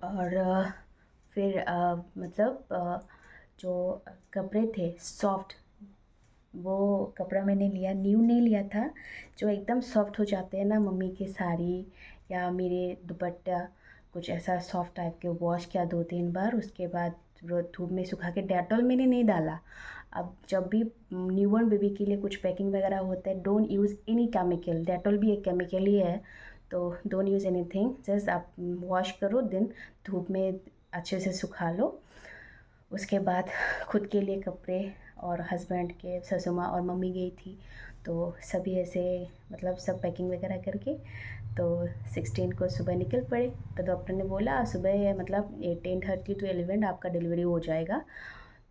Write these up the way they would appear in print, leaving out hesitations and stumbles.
और फिर मतलब जो कपड़े थे सॉफ्ट, वो कपड़ा मैंने लिया, न्यू नहीं लिया था, जो एकदम सॉफ्ट हो जाते हैं ना मम्मी के साड़ी या मेरे दुपट्टा, कुछ ऐसा सॉफ्ट टाइप के, वॉश किया 2-3 बार, उसके बाद धूप में सुखा के, डेटॉल मैंने नहीं डाला। अब जब भी न्यूबॉर्न बेबी के लिए कुछ पैकिंग वगैरह होता है, don't use any chemical, Dettol भी एक केमिकल ही है, तो डोंट यूज़ एनीथिंग, जस्ट आप वॉश करो, देन धूप में अच्छे से सुखा लो। उसके बाद खुद के लिए कपड़े, और हस्बैंड के, ससुर माँ और मम्मी गई थी, तो सभी ऐसे मतलब सब पैकिंग वगैरह करके, तो 16 को सुबह निकल पड़े। तो डॉक्टर ने बोला सुबह मतलब 10:30 to 11 आपका डिलीवरी हो जाएगा।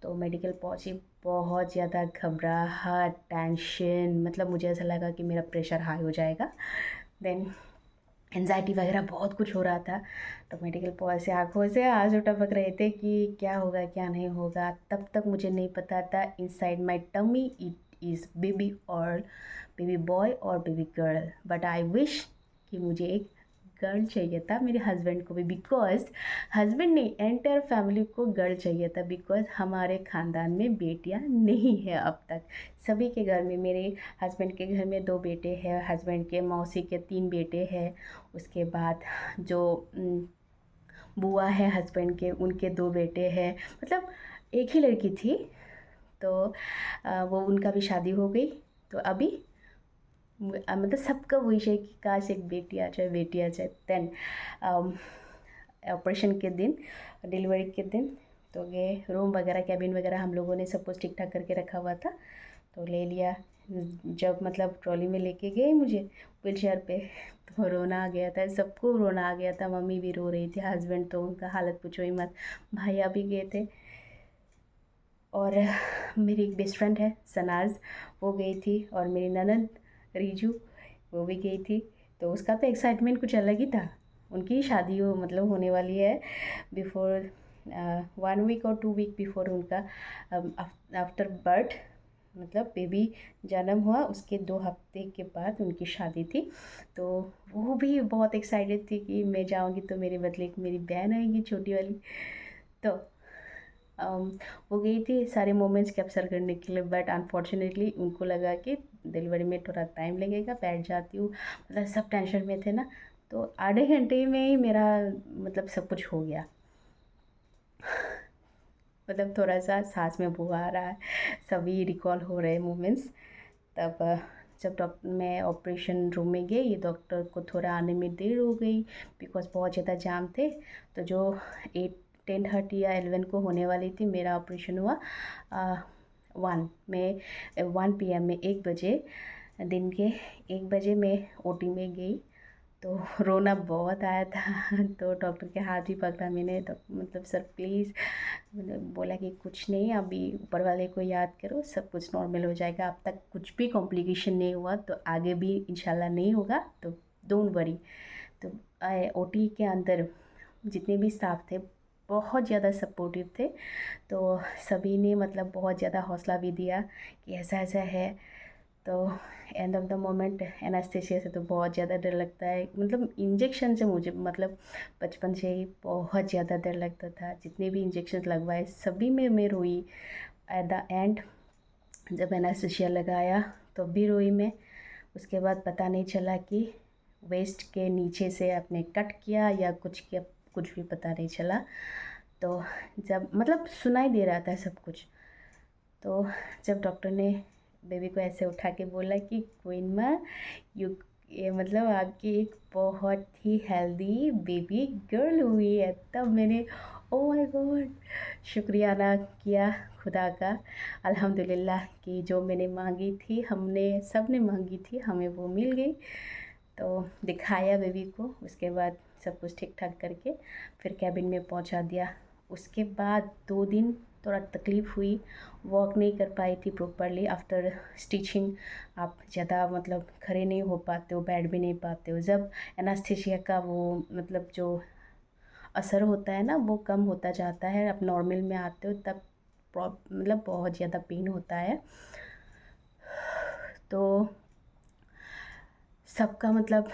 तो मेडिकल पहुंची, बहुत ज़्यादा घबराहट, टेंशन, मतलब मुझे ऐसा लगा कि मेरा प्रेशर हाई हो जाएगा। देन एनजाइटी वगैरह बहुत कुछ हो रहा था। तो मेडिकल पॉज से आँखों से आंसू टपक रहे थे कि क्या होगा क्या नहीं होगा। तब तक मुझे नहीं पता था inside my tummy it is baby, और बेबी बॉय और baby girl. But I wish कि मुझे एक गर्ल चाहिए था, मेरे हस्बैंड को भी, बिकॉज हस्बैंड नहीं, एंटायर फैमिली को गर्ल चाहिए था, बिकॉज हमारे ख़ानदान में बेटियां नहीं है अब तक। सभी के घर में, मेरे हस्बैंड के घर में 2 बेटे हैं, हस्बैंड के मौसी के 3 बेटे हैं, उसके बाद जो बुआ है हस्बैंड के, उनके 2 बेटे हैं, मतलब एक ही लड़की थी। तो वो उनका भी शादी हो गई। तो अभी मतलब सबका विश है कि काश एक बेटी आ जाए, बेटी आ जाए। देन ऑपरेशन के दिन, डिलीवरी के दिन, तो ये रूम वगैरह, कैबिन वगैरह हम लोगों ने सब कुछ ठीक ठाक करके रखा हुआ था, तो ले लिया। जब मतलब ट्रॉली में लेके गए मुझे व्हील चेयर पे, तो रोना आ गया था, सबको रोना आ गया था, मम्मी भी रो रही थी, हस्बैंड तो उनका हालत पूछो ही मत, भैया भी गए थे, और मेरी एक बेस्ट फ्रेंड है सनाज, वो गई थी, और मेरी ननद रीजू, वो भी गई थी। तो उसका तो एक्साइटमेंट कुछ अलग ही था, उनकी शादी हो मतलब होने वाली है, बिफोर 1 वीक और 2 वीक बिफोर उनका, आफ्टर बर्थ, मतलब बेबी जन्म हुआ उसके 2 हफ्ते के बाद उनकी शादी थी। तो वो भी बहुत एक्साइटेड थी कि मैं जाऊंगी तो मेरे बदले एक मेरी बहन आएगी छोटी वाली। तो वो गई थी सारे मोमेंट्स कैप्चर करने के लिए, बट अनफॉर्चुनेटली उनको लगा कि डिलीवरी में थोड़ा टाइम लगेगा, बैठ जाती हूँ, मतलब सब टेंशन में थे ना। तो आधे घंटे में ही मेरा मतलब सब कुछ हो गया, मतलब थोड़ा सा सांस में वो आ रहा है, सभी रिकॉल हो रहे मोमेंट्स। तब जब डॉक्टर, मैं ऑपरेशन रूम में गई, डॉक्टर को थोड़ा आने में देर हो गई, बिकॉज बहुत ज़्यादा जाम थे। तो जो 10:30 या 11 को होने वाली थी, मेरा ऑपरेशन हुआ 1 PM में, 1 बजे, दिन के 1 बजे मैं ओटी में गई। तो रोना बहुत आया था तो डॉक्टर के हाथ भी पकड़ा मैंने, तो मतलब सर प्लीज़, मैंने बोला कि कुछ नहीं, अभी ऊपर वाले को याद करो, सब कुछ नॉर्मल हो जाएगा, अब तक कुछ भी कॉम्प्लिकेशन नहीं हुआ, तो आगे भी इंशाल्लाह नहीं होगा, तो डोंट वरी। तो ओटी के अंदर जितने भी स्टाफ थे बहुत ज़्यादा सपोर्टिव थे, तो सभी ने मतलब बहुत ज़्यादा हौसला भी दिया कि ऐसा ऐसा है। तो एंड ऑफ द मोमेंट एनास्थेसिया से तो बहुत ज़्यादा डर लगता है, मतलब इंजेक्शन से मुझे मतलब बचपन से ही बहुत ज़्यादा डर लगता था, जितने भी इंजेक्शन लगवाए सभी में मैं रोई। एट द एंड जब एनास्थेसिया लगाया तो भी रोई मैं। उसके बाद पता नहीं चला कि वेस्ट के नीचे से आपने कट किया या कुछ किया, कुछ भी पता नहीं चला। तो जब मतलब सुनाई दे रहा था सब कुछ, तो जब डॉक्टर ने बेबी को ऐसे उठा के बोला कि क्वीन माँ, यू, ये मतलब आपकी एक बहुत ही हेल्दी बेबी गर्ल हुई है, तब मैंने ओ माय गॉड शुक्रिया अदा किया खुदा का, अल्हम्दुलिल्लाह कि जो मैंने मांगी थी, हमने सब ने मांगी थी, हमें वो मिल गई। तो दिखाया बेबी को, उसके बाद सब कुछ ठीक ठाक करके फिर कैबिन में पहुंचा दिया। उसके बाद 2 दिन थोड़ा तकलीफ़ हुई, वॉक नहीं कर पाई थी प्रॉपरली आफ्टर स्टिचिंग। आप ज़्यादा मतलब खड़े नहीं हो पाते हो, बैठ भी नहीं पाते हो, जब एनास्थेसिया का वो मतलब जो असर होता है ना वो कम होता जाता है, आप नॉर्मल में आते हो तब मतलब बहुत ज़्यादा पेन होता है। तो सबका मतलब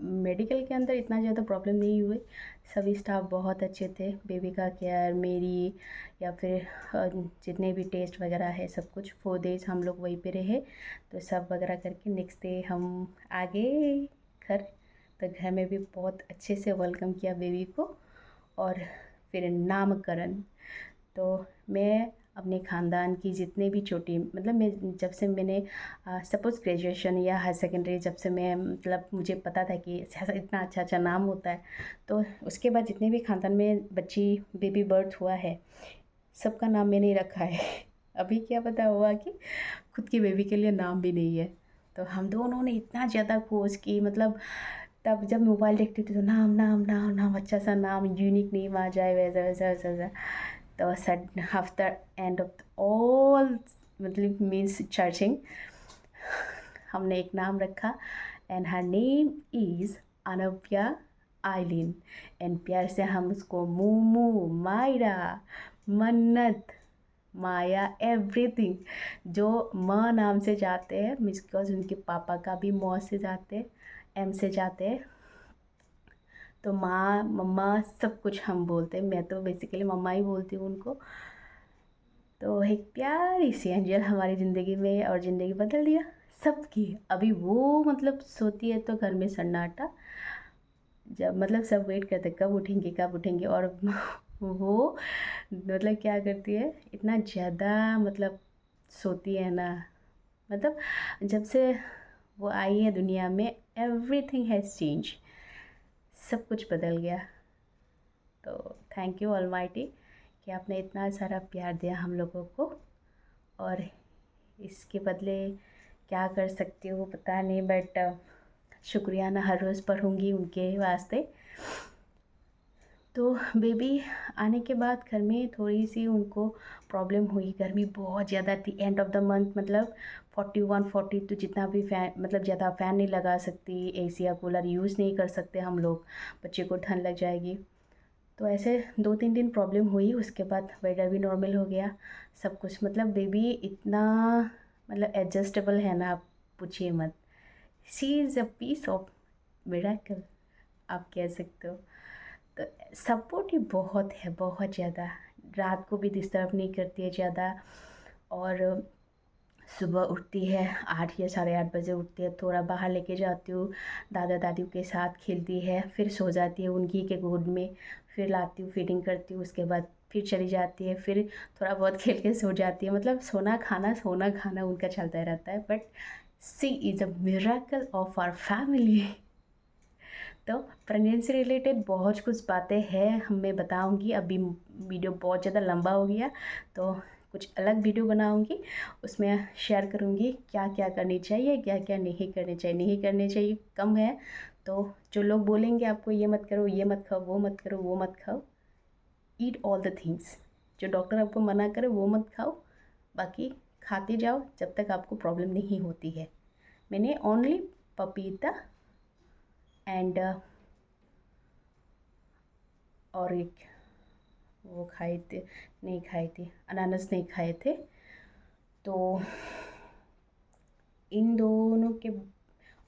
मेडिकल के अंदर इतना ज़्यादा प्रॉब्लम नहीं हुई, सभी स्टाफ बहुत अच्छे थे। बेबी का केयर मेरी या फिर जितने भी टेस्ट वगैरह है सब कुछ 4 डेज़ हम लोग वहीं पे रहे। तो सब वगैरह करके नेक्स्ट डे हम आ गए घर। तो घर में भी बहुत अच्छे से वेलकम किया बेबी को। और फिर नामकरण। तो मैं अपने ख़ानदान की जितने भी छोटी मतलब मैं जब से मैंने सपोज़ ग्रेजुएशन या हायर सेकेंडरी जब से मैं मतलब मुझे पता था कि इतना अच्छा नाम होता है। तो उसके बाद जितने भी ख़ानदान में बच्ची बेबी बर्थ हुआ है सबका नाम मैंने ही रखा है। अभी क्या पता हुआ कि खुद की बेबी के लिए नाम भी नहीं है। तो हम दोनों ने इतना ज़्यादा खोज की मतलब तब जब मोबाइल देखती थी तो नाम नाम नाम नाम अच्छा सा नाम यूनिक नेम आ जाए वैसा वैसा वैसा वैसा। तो सड आफ्टर एंड ऑफ ऑल मतलब मीन्स सर्चिंग हमने एक नाम रखा and her name is Anvya Aileen. And प्यार से हम उसको मोमो मायरा मन्नत माया एवरीथिंग जो माँ नाम से जाते हैं बिकॉज उनके पापा का भी मौ से जाते हैं एम से जाते हैं। तो माँ मम्मा सब कुछ हम बोलते हैं। मैं तो बेसिकली मम्मा ही बोलती हूँ उनको। तो एक प्यारी सी एंजल हमारी ज़िंदगी में और ज़िंदगी बदल दिया सबकी। अभी वो मतलब सोती है तो घर में सन्नाटा। जब मतलब सब वेट करते कब उठेंगे और वो मतलब क्या करती है इतना ज़्यादा मतलब सोती है ना। मतलब जब से वो आई है दुनिया में एवरीथिंग हैज़ चेंज। सब कुछ बदल गया। तो थैंक यू ऑलमाइटी कि आपने इतना सारा प्यार दिया हम लोगों को। और इसके बदले क्या कर सकती हूँ पता नहीं बट शुक्रिया ना हर रोज़ पढ़ूँगी उनके वास्ते। तो बेबी आने के बाद घर में थोड़ी सी उनको प्रॉब्लम हुई। गर्मी बहुत ज़्यादा थी एंड ऑफ द मंथ मतलब 41-42 जितना भी फ़ैन मतलब ज़्यादा फ़ैन नहीं लगा सकती एसी या कूलर यूज़ नहीं कर सकते हम लोग। बच्चे को ठंड लग जाएगी। तो ऐसे 2-3 दिन प्रॉब्लम हुई। उसके बाद वेदर भी नॉर्मल हो गया सब कुछ। मतलब बेबी इतना मतलब एडजस्टेबल है ना आप पूछिए मत। She is a piece of miracle आप कह सकते हो। तो सपोर्टिव बहुत है बहुत ज़्यादा। रात को भी डिस्टर्ब नहीं करती है ज़्यादा। और सुबह उठती है 8 या 8:30 बजे उठती है। थोड़ा बाहर लेके जाती हूँ दादा दादी के साथ खेलती है फिर सो जाती है उनकी के गोद में। फिर लाती हूँ फीडिंग करती हूँ उसके बाद फिर चली जाती है। फिर थोड़ा बहुत खेल के सो जाती है। मतलब सोना खाना उनका चलता रहता है। But she is a miracle of our family. तो प्रेगनेंसी रिलेटेड बहुत कुछ बातें हैं मैं बताऊंगी। अभी वीडियो बहुत ज़्यादा लंबा हो गया तो कुछ अलग वीडियो बनाऊंगी उसमें शेयर करूंगी क्या क्या करनी चाहिए क्या क्या नहीं करनी चाहिए कम है। तो जो लोग बोलेंगे आपको ये मत करो ये मत खाओ वो मत करो वो मत खाओ ईट ऑल द थिंग्स। जो डॉक्टर आपको मना करे वो मत खाओ बाकी खाते जाओ जब तक आपको प्रॉब्लम नहीं होती है। मैंने ओनली पपीता एंड और एक वो खाए थे नहीं खाए थे अनानास नहीं खाए थे। तो इन दोनों के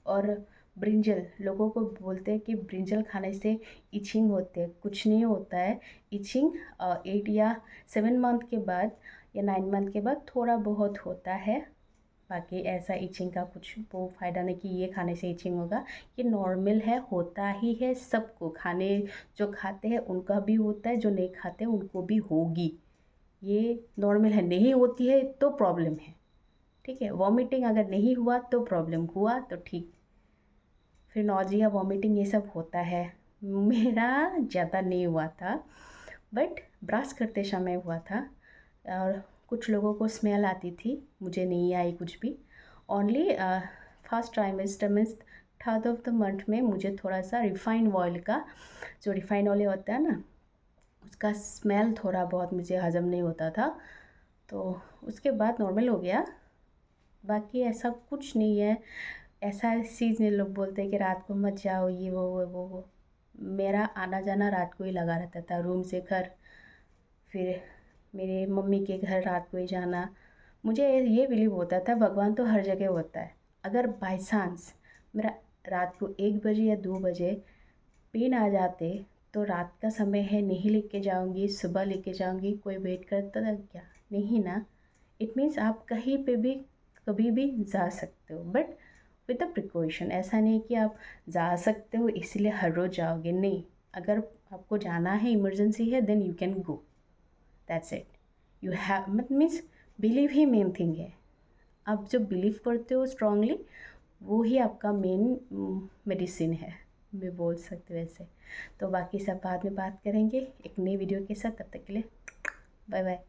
और ब्रिंजल लोगों को बोलते हैं कि ब्रिंजल खाने से इचिंग होते हैं। कुछ नहीं होता है इचिंग 8 या 7 मंथ के बाद या 9 मंथ के बाद थोड़ा बहुत होता है। बाकी ऐसा इचिंग का कुछ वो फ़ायदा नहीं कि ये खाने से इचिंग होगा। ये नॉर्मल है होता ही है सबको। खाने जो खाते हैं उनका भी होता है जो नहीं खाते उनको भी होगी। ये नॉर्मल है नहीं होती है तो प्रॉब्लम है। ठीक है वॉमिटिंग अगर नहीं हुआ तो प्रॉब्लम हुआ तो ठीक। फिर नॉजिया वॉमिटिंग ये सब होता है। मेरा ज़्यादा नहीं हुआ था बट ब्रश करते समय हुआ था। और कुछ लोगों को स्मेल आती थी मुझे नहीं आई कुछ भी। Only first trimester means third of the month में मुझे थोड़ा सा रिफाइंड ऑयल का जो रिफाइंड ऑयल होता है ना उसका स्मेल थोड़ा बहुत मुझे हज़म नहीं होता था। तो उसके बाद नॉर्मल हो गया। बाकी ऐसा कुछ नहीं है। ऐसा चीज़ में लोग बोलते हैं कि रात को मत जाओ ये वो। मेरा आना जाना रात को ही लगा रहता था रूम से घर। फिर मेरे मम्मी के घर रात को ही जाना। मुझे ये बिलीव होता था भगवान तो हर जगह होता है। अगर बाय चांस मेरा रात को 1 बजे या 2 बजे पेन आ जाते तो रात का समय है, नहीं लेके जाऊंगी, सुबह लेके जाऊंगी, कोई वेट करता था क्या? नहीं ना। इट मीन्स आप कहीं पे भी कभी भी जा सकते हो, बट विद अ प्रिकॉशन। ऐसा नहीं कि आप जा सकते हो इसलिए हर रोज़ जाओगे, नहीं। अगर आपको जाना है, इमरजेंसी है, then you can go, that's it. You have must means believe ही मेन थिंग है। आप जो बिलीव करते हो स्ट्रांगली, वो ही आपका मेन मेडिसिन है, मैं बोल सकती हूँ ऐसे। तो बाकी सब बाद में बात करेंगे एक नई वीडियो के साथ। तब तक के लिए बाय बाय।